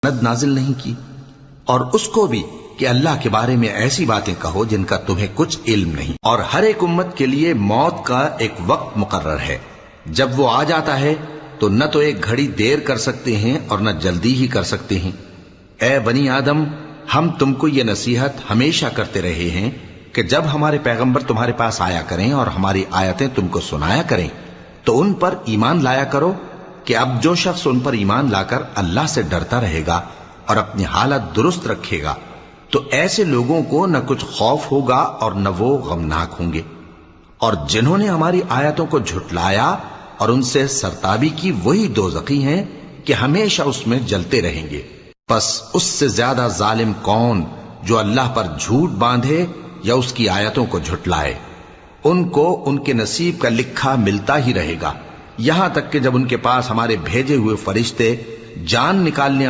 सनद नाजिल नहीं की, और उसको भी कि अल्लाह के बारे में ऐसी बातें कहो जिनका तुम्हें कुछ इल्म नहीं। और हर एक उम्मत के लिए मौत का एक वक्त मुकर्रर है, जब वो आ जाता है तो न तो एक घड़ी देर कर सकते हैं और न जल्दी ही कर सकते हैं। ए बनी आदम, हम तुमको ये नसीहत हमेशा करते रहे हैं कि जब हमारे पैगंबर तुम्हारे पास आया करें और हमारी आयतें तुमको सुनाया करें तो उन पर ईमान लाया करो, कि अब जो शख्स उन पर ईमान लाकर अल्लाह से डरता रहेगा और अपनी हालत दुरुस्त रखेगा तो ऐसे लोगों को न कुछ खौफ होगा और न वो गमनाक होंगे। और जिन्होंने हमारी आयतों को झुटलाया और उनसे सरताबी की, वही दोज़खी हैं कि हमेशा उसमें जलते रहेंगे। बस उससे ज्यादा जालिम कौन जो अल्लाह पर झूठ बांधे या उसकी आयतों को झुटलाए। उनको उनके नसीब का लिखा मिलता ही रहेगा, यहां तक कि जब उनके पास हमारे भेजे हुए फरिश्ते जान निकालने